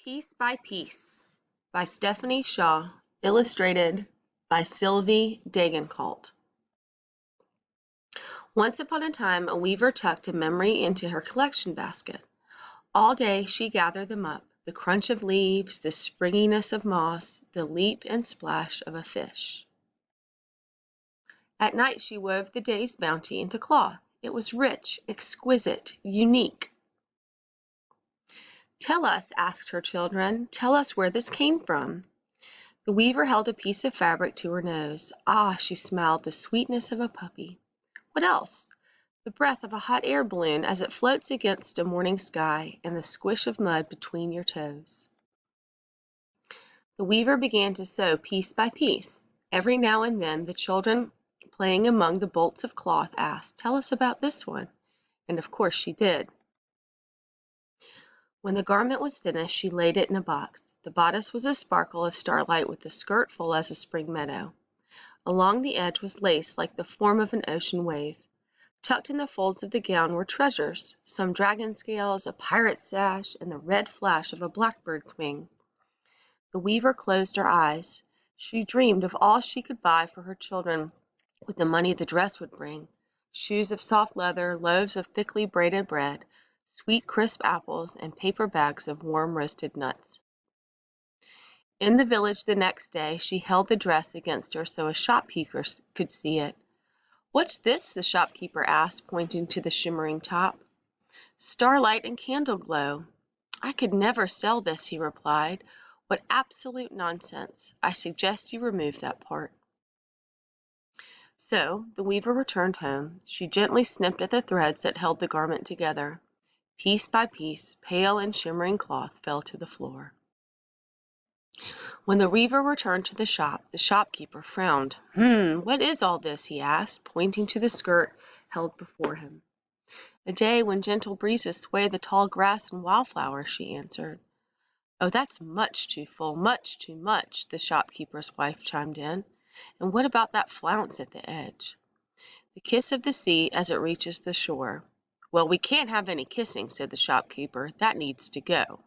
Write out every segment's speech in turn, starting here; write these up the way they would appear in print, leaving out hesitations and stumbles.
Piece by Piece by Stephanie Shaw, illustrated by Sylvie Degenkolb. Once upon a time, a weaver tucked a memory into her collection basket. All day she gathered them up, the crunch of leaves, the springiness of moss, the leap and splash of a fish. At night she wove the day's bounty into cloth. It was rich, exquisite, unique. "Tell us," asked her children, "tell us where this came from." The weaver held a piece of fabric to her nose. "Ah," she smiled, "the sweetness of a puppy." "What else?" "The breath of a hot air balloon as it floats against a morning sky, and the squish of mud between your toes." The weaver began to sew piece by piece. Every now and then the children playing among the bolts of cloth asked, "Tell us about this one." And of course she did. When the garment was finished, she laid it in a box. The bodice was a sparkle of starlight with the skirt full as a spring meadow. Along the edge was lace like the form of an ocean wave. Tucked in the folds of the gown were treasures, some dragon scales, a pirate's sash, and the red flash of a blackbird's wing. The weaver closed her eyes. She dreamed of all she could buy for her children with the money the dress would bring: shoes of soft leather, loaves of thickly braided bread, sweet crisp apples, and paper bags of warm roasted nuts. In the village the next day she held the dress against her so a shopkeeper could see it. "What's this?" the shopkeeper asked, pointing to the shimmering top. "Starlight and candle glow." "I could never sell this," he replied. "What absolute nonsense! I suggest you remove that part." So the weaver returned home. She gently snipped at the threads that held the garment together. Piece by piece, pale and shimmering cloth fell to the floor. When the weaver returned to the shopkeeper frowned. What is all this?" he asked, pointing to the skirt held before him. "A day when gentle breezes sway the tall grass and wildflowers," she answered. "Oh, that's much too full, much too much," the shopkeeper's wife chimed in. "And what about that flounce at the edge?" "The kiss of the sea as it reaches the shore." "Well, we can't have any kissing," said the shopkeeper. "That needs to go."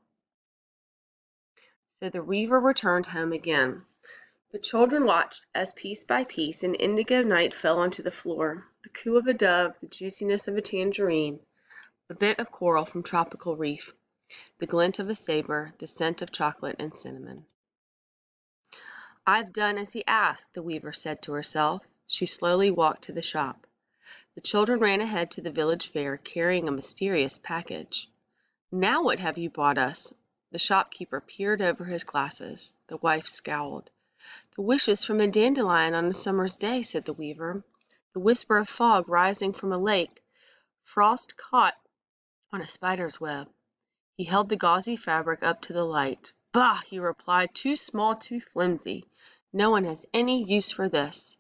So the weaver returned home again. The children watched as piece by piece an indigo night fell onto the floor: the coo of a dove, the juiciness of a tangerine, a bit of coral from tropical reef, the glint of a sabre, the scent of chocolate and cinnamon. "I've done as he asked," the weaver said to herself. She slowly walked to the shop. The children ran ahead to the village fair, carrying a mysterious package. "Now what have you brought us?" The shopkeeper peered over his glasses. The wife scowled. "The wishes from a dandelion on a summer's day," said the weaver. "The whisper of fog rising from a lake, frost caught on a spider's web." He held the gauzy fabric up to the light. "Bah!" he replied. "Too small, too flimsy. No one has any use for this."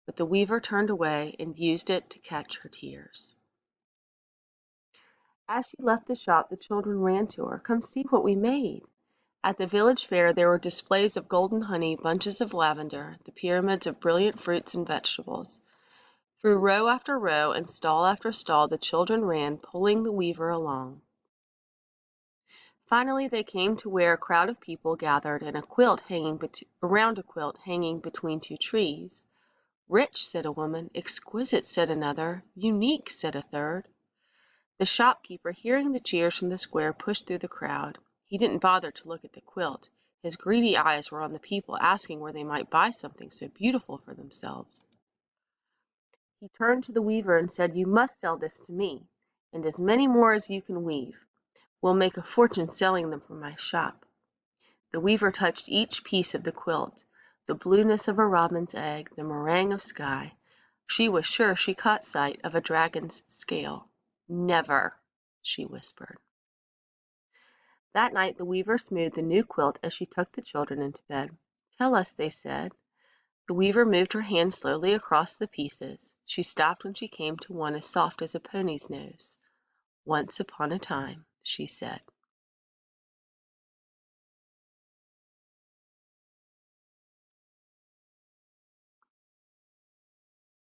But the weaver turned away and used it to catch her tears. As she left the shop, the children ran to her. "Come see what we made." At the village fair there were displays of golden honey, bunches of lavender, the pyramids of brilliant fruits and vegetables. Through row after row and stall after stall the children ran, pulling the weaver along. Finally they came to where a crowd of people gathered and around a quilt hanging between two trees. "Rich," said a woman. "Exquisite," said another. "Unique," said a third. The shopkeeper, hearing the cheers from the square, pushed through the crowd. He didn't bother to look at the quilt. His greedy eyes were on the people, asking where they might buy something so beautiful for themselves. He turned to the weaver and said, "You must sell this to me, and as many more as you can weave. We'll make a fortune selling them from my shop." The weaver touched each piece of the quilt, the blueness of a robin's egg, the meringue of sky. She was sure she caught sight of a dragon's scale. "Never," she whispered. That night the weaver smoothed the new quilt as she took the children into bed. "Tell us," they said. The weaver moved her hand slowly across the pieces. She stopped when she came to one as soft as a pony's nose. "Once upon a time," she said.